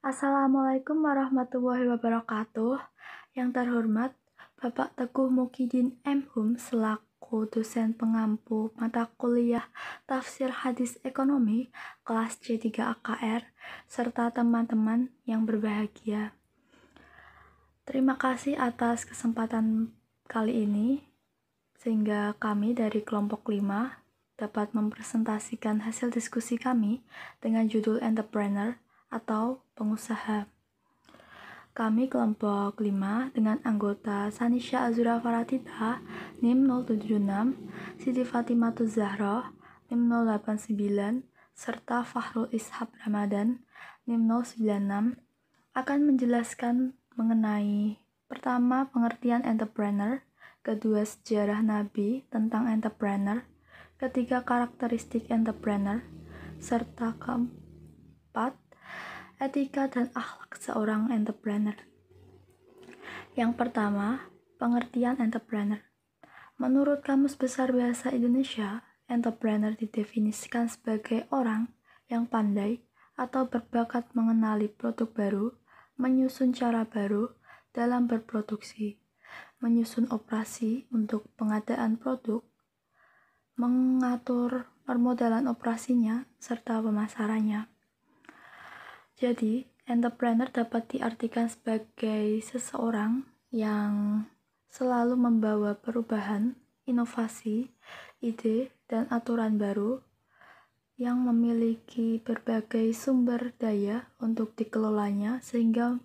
Assalamualaikum warahmatullahi wabarakatuh. Yang terhormat Bapak Teguh Mukidin M. Hum selaku dosen pengampu mata kuliah Tafsir Hadis Ekonomi kelas C3 AKR serta teman-teman yang berbahagia. Terima kasih atas kesempatan kali ini sehingga kami dari kelompok 5 dapat mempresentasikan hasil diskusi kami dengan judul Entrepreneur atau pengusaha. Kami kelompok 5 dengan anggota Sanisha Azura Faratita, NIM 076, Siti Fatimatuz Zahra, NIM 089, serta Fahrul Ishab Ramadan, NIM 096, akan menjelaskan mengenai pertama pengertian entrepreneur, kedua sejarah Nabi tentang entrepreneur, ketiga karakteristik entrepreneur, serta keempat etika dan akhlak seorang entrepreneur. Yang pertama, pengertian entrepreneur. Menurut Kamus Besar Bahasa Indonesia, entrepreneur didefinisikan sebagai orang yang pandai atau berbakat mengenali produk baru, menyusun cara baru dalam berproduksi, menyusun operasi untuk pengadaan produk, mengatur permodalan operasinya, serta pemasarannya. Jadi, entrepreneur dapat diartikan sebagai seseorang yang selalu membawa perubahan, inovasi, ide, dan aturan baru yang memiliki berbagai sumber daya untuk dikelolanya sehingga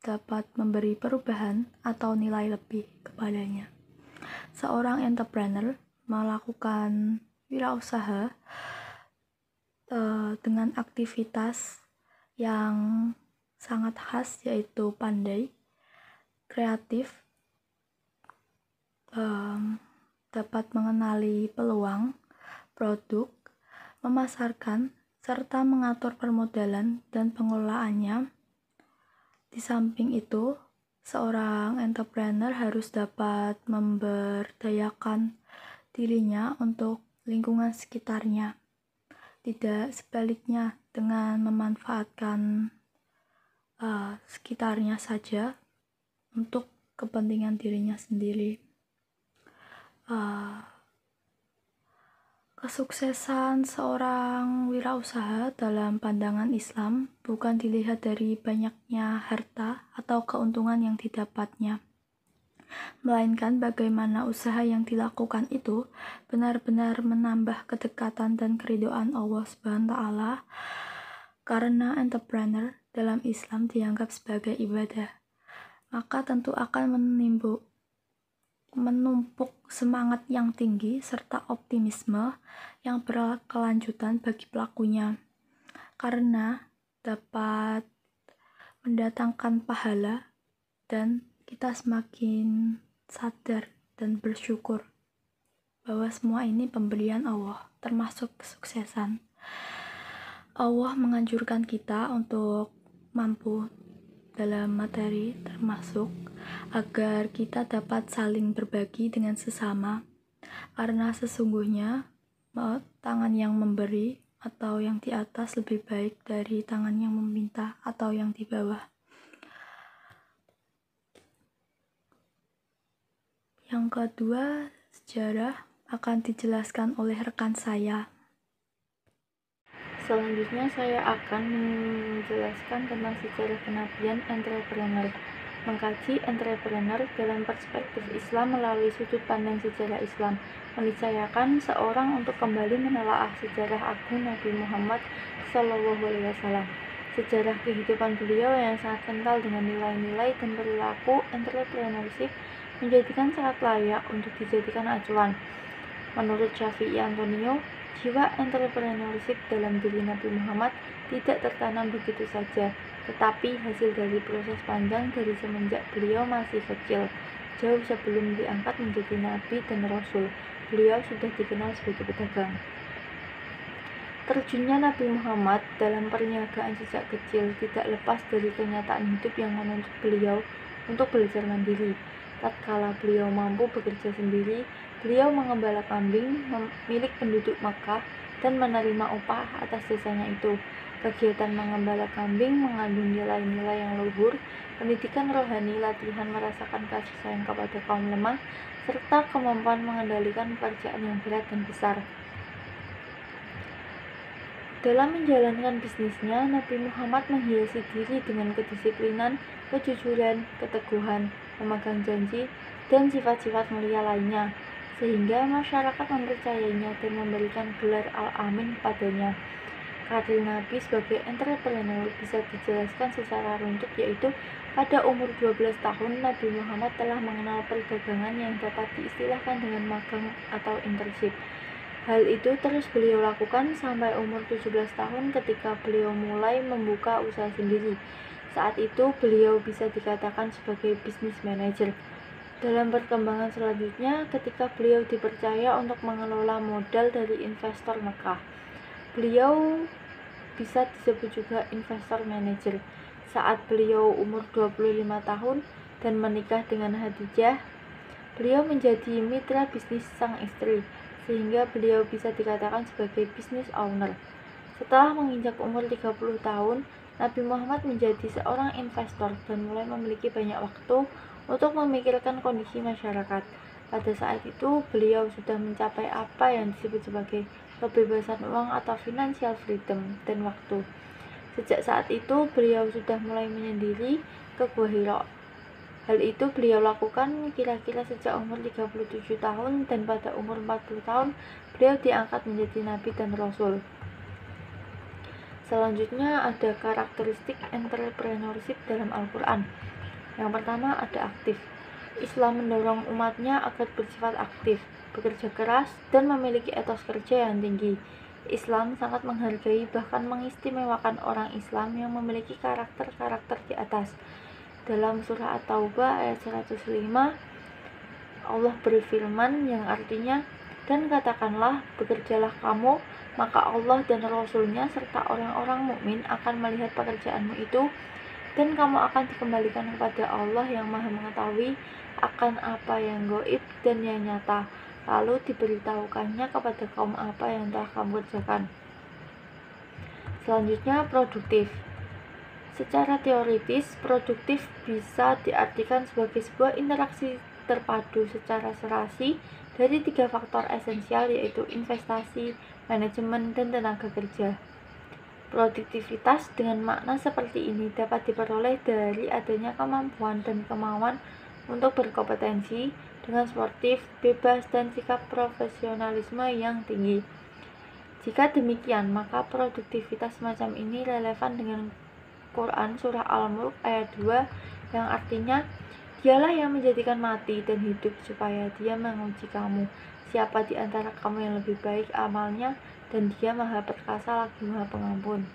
dapat memberi perubahan atau nilai lebih kepadanya. Seorang entrepreneur melakukan wirausaha dengan aktivitas yang sangat khas, yaitu pandai, kreatif, dapat mengenali peluang, produk, memasarkan, serta mengatur permodalan dan pengelolaannya. Di samping itu, seorang entrepreneur harus dapat memberdayakan dirinya untuk lingkungan sekitarnya, tidak sebaliknya dengan memanfaatkan sekitarnya saja untuk kepentingan dirinya sendiri. Kesuksesan seorang wirausaha dalam pandangan Islam bukan dilihat dari banyaknya harta atau keuntungan yang didapatnya, melainkan bagaimana usaha yang dilakukan itu benar-benar menambah kedekatan dan keridhaan Allah SWT, karena entrepreneur dalam Islam dianggap sebagai ibadah, maka tentu akan menumpuk semangat yang tinggi serta optimisme yang berkelanjutan bagi pelakunya, karena dapat mendatangkan pahala dan kita semakin sadar dan bersyukur bahwa semua ini pemberian Allah, termasuk kesuksesan. Allah menganjurkan kita untuk mampu dalam materi, termasuk agar kita dapat saling berbagi dengan sesama, karena sesungguhnya tangan yang memberi atau yang di atas lebih baik dari tangan yang meminta atau yang di bawah. Yang kedua, sejarah akan dijelaskan oleh rekan saya. Selanjutnya saya akan menjelaskan tentang sejarah kenabian entrepreneur. Mengkaji entrepreneur dalam perspektif Islam melalui sudut pandang sejarah Islam meniscayakan seorang untuk kembali menelaah sejarah agung Nabi Muhammad SAW. Sejarah kehidupan beliau yang sangat kental dengan nilai-nilai dan perilaku entrepreneurship menjadikan sangat layak untuk dijadikan acuan. Menurut Syafi'i Antonio, jiwa entrepreneurship dalam diri Nabi Muhammad tidak tertanam begitu saja, tetapi hasil dari proses panjang dari semenjak beliau masih kecil. Jauh sebelum diangkat menjadi Nabi dan Rasul, beliau sudah dikenal sebagai pedagang. Terjunnya Nabi Muhammad dalam perniagaan sejak kecil tidak lepas dari kenyataan hidup yang menuntut beliau untuk belajar mandiri. Tatkala beliau mampu bekerja sendiri, beliau mengembala kambing milik penduduk Makkah dan menerima upah atas jasanya itu. Kegiatan mengembala kambing mengandung nilai-nilai yang luhur, pendidikan rohani, latihan merasakan kasih sayang kepada kaum lemah, serta kemampuan mengendalikan pekerjaan yang berat dan besar. Dalam menjalankan bisnisnya, Nabi Muhammad menghiasi diri dengan kedisiplinan, kejujuran, keteguhan, memegang janji, dan sifat-sifat mulia lainnya, sehingga masyarakat mempercayainya dan memberikan gelar Al-Amin padanya. Karir Nabi sebagai entrepreneur bisa dijelaskan secara runtut, yaitu pada umur 12 tahun Nabi Muhammad telah mengenal perdagangan yang dapat diistilahkan dengan magang atau internship. Hal itu terus beliau lakukan sampai umur 17 tahun ketika beliau mulai membuka usaha sendiri. Saat itu beliau bisa dikatakan sebagai business manager. Dalam perkembangan selanjutnya, ketika beliau dipercaya untuk mengelola modal dari investor Mekah, beliau bisa disebut juga investor manager. Saat beliau umur 25 tahun dan menikah dengan Khadijah, beliau menjadi mitra bisnis sang istri, sehingga beliau bisa dikatakan sebagai business owner. Setelah menginjak umur 30 tahun, Nabi Muhammad menjadi seorang investor dan mulai memiliki banyak waktu untuk memikirkan kondisi masyarakat. Pada saat itu, beliau sudah mencapai apa yang disebut sebagai kebebasan uang atau financial freedom dan waktu. Sejak saat itu, beliau sudah mulai menyendiri ke Gua Hira. Hal itu beliau lakukan kira-kira sejak umur 37 tahun, dan pada umur 40 tahun beliau diangkat menjadi nabi dan rasul. Selanjutnya ada karakteristik entrepreneurship dalam Al-Quran. Yang pertama ada aktif. Islam mendorong umatnya agar bersifat aktif, bekerja keras, dan memiliki etos kerja yang tinggi. Islam sangat menghargai bahkan mengistimewakan orang Islam yang memiliki karakter-karakter di atas. Dalam surah At-Taubah ayat 105, Allah berfirman yang artinya, "Dan katakanlah, bekerjalah kamu, maka Allah dan Rasul-Nya serta orang-orang mukmin akan melihat pekerjaanmu itu, dan kamu akan dikembalikan kepada Allah yang Maha Mengetahui akan apa yang gaib dan yang nyata, lalu diberitahukannya kepada kaum apa yang telah kamu kerjakan." Selanjutnya, produktif. Secara teoritis, produktif bisa diartikan sebagai sebuah interaksi terpadu secara serasi dari 3 faktor esensial, yaitu investasi, manajemen, dan tenaga kerja. Produktivitas dengan makna seperti ini dapat diperoleh dari adanya kemampuan dan kemauan untuk berkompetensi dengan sportif, bebas, dan sikap profesionalisme yang tinggi. Jika demikian, maka produktivitas semacam ini relevan dengan Quran Surah Al-Mulk ayat 2 yang artinya, "Dialah yang menjadikan mati dan hidup supaya Dia menguji kamu, siapa di antara kamu yang lebih baik amalnya, dan Dia Maha Perkasa lagi Maha Pengampun."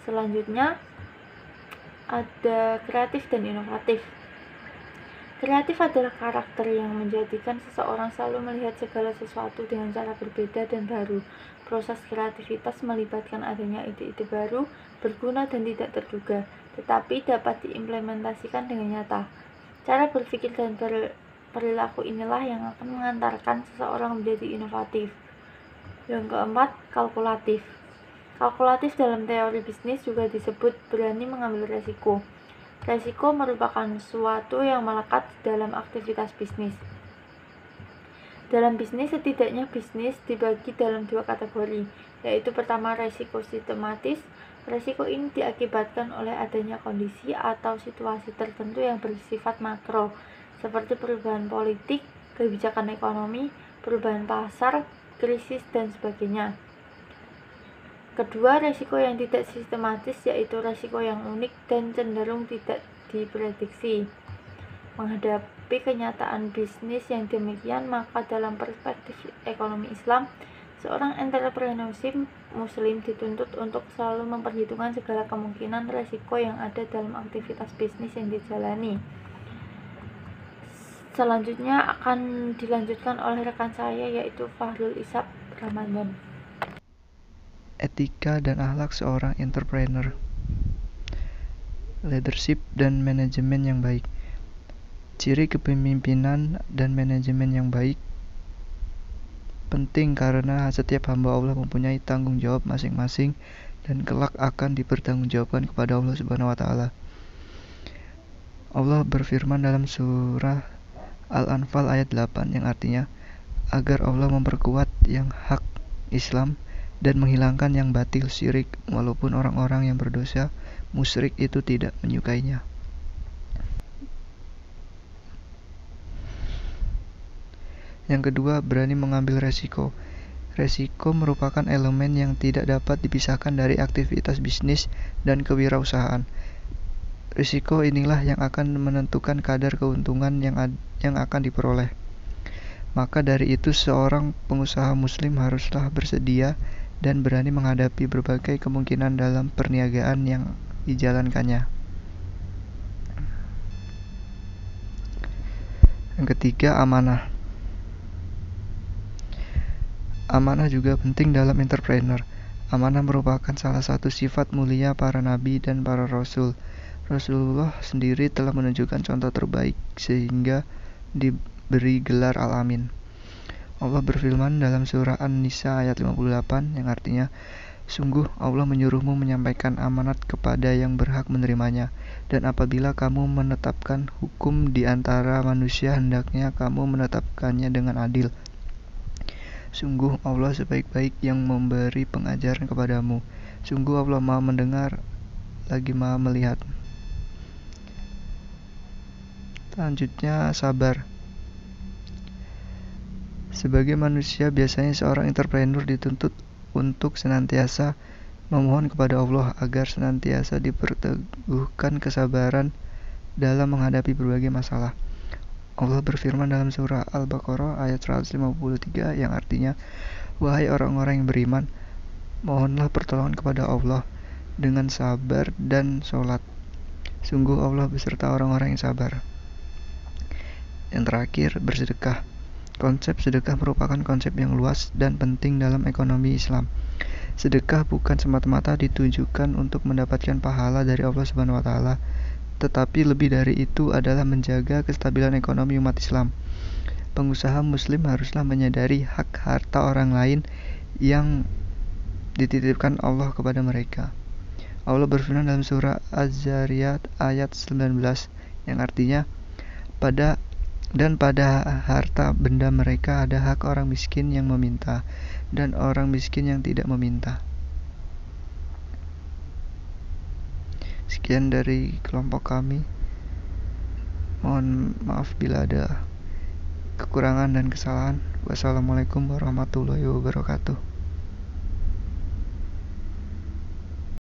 Selanjutnya ada kreatif dan inovatif. Kreatif adalah karakter yang menjadikan seseorang selalu melihat segala sesuatu dengan cara berbeda dan baru. Proses kreativitas melibatkan adanya ide-ide baru, berguna dan tidak terduga, tetapi dapat diimplementasikan dengan nyata. Cara berpikir dan perilaku inilah yang akan mengantarkan seseorang menjadi inovatif. Yang keempat, kalkulatif. Kalkulatif dalam teori bisnis juga disebut berani mengambil resiko. Resiko merupakan sesuatu yang melekat dalam aktivitas bisnis. Dalam bisnis, setidaknya bisnis dibagi dalam 2 kategori, yaitu pertama resiko sistematis. Resiko ini diakibatkan oleh adanya kondisi atau situasi tertentu yang bersifat makro, seperti perubahan politik, kebijakan ekonomi, perubahan pasar, krisis, dan sebagainya. Kedua, resiko yang tidak sistematis, yaitu resiko yang unik dan cenderung tidak diprediksi. Menghadapi kenyataan bisnis yang demikian, maka dalam perspektif ekonomi Islam, seorang entrepreneurship muslim dituntut untuk selalu memperhitungkan segala kemungkinan resiko yang ada dalam aktivitas bisnis yang dijalani. Selanjutnya akan dilanjutkan oleh rekan saya, yaitu Fahrul Ishab Ramadan. Etika dan akhlak seorang entrepreneur. Leadership dan manajemen yang baik. Ciri kepemimpinan dan manajemen yang baik penting karena setiap hamba Allah mempunyai tanggung jawab masing-masing dan kelak akan dipertanggungjawabkan kepada Allah Subhanahu wa taala. Allah berfirman dalam surah Al-Anfal ayat 8 yang artinya agar Allah memperkuat yang hak Islam dan menghilangkan yang batil syirik, walaupun orang-orang yang berdosa musyrik itu tidak menyukainya. Yang kedua, berani mengambil resiko. Resiko merupakan elemen yang tidak dapat dipisahkan dari aktivitas bisnis dan kewirausahaan. Risiko inilah yang akan menentukan kadar keuntungan yang akan diperoleh. Maka dari itu seorang pengusaha muslim haruslah bersedia dan berani menghadapi berbagai kemungkinan dalam perniagaan yang dijalankannya. Yang ketiga, amanah. Amanah juga penting dalam entrepreneur. Amanah merupakan salah satu sifat mulia para nabi dan para rasul. Rasulullah sendiri telah menunjukkan contoh terbaik sehingga diberi gelar Al-Amin. Allah berfirman dalam surah An-Nisa ayat 58 yang artinya, sungguh Allah menyuruhmu menyampaikan amanat kepada yang berhak menerimanya, dan apabila kamu menetapkan hukum di antara manusia hendaknya kamu menetapkannya dengan adil. Sungguh Allah sebaik-baik yang memberi pengajaran kepadamu. Sungguh Allah Maha mendengar lagi Maha melihat. Selanjutnya, sabar. Sebagai manusia, biasanya seorang entrepreneur dituntut untuk senantiasa memohon kepada Allah agar senantiasa diperteguhkan kesabaran dalam menghadapi berbagai masalah. Allah berfirman dalam surah Al-Baqarah ayat 153 yang artinya, wahai orang-orang yang beriman, mohonlah pertolongan kepada Allah dengan sabar dan sholat. Sungguh Allah beserta orang-orang yang sabar. Yang terakhir, bersedekah. Konsep sedekah merupakan konsep yang luas dan penting dalam ekonomi Islam. Sedekah bukan semata-mata ditujukan untuk mendapatkan pahala dari Allah Subhanahu wa taala, tetapi lebih dari itu adalah menjaga kestabilan ekonomi umat Islam. Pengusaha muslim haruslah menyadari hak harta orang lain yang dititipkan Allah kepada mereka. Allah berfirman dalam surah Az-Zariyat ayat 19 yang artinya, pada harta benda mereka ada hak orang miskin yang meminta dan orang miskin yang tidak meminta. Sekian dari kelompok kami. Mohon maaf bila ada kekurangan dan kesalahan. Wassalamualaikum warahmatullahi wabarakatuh.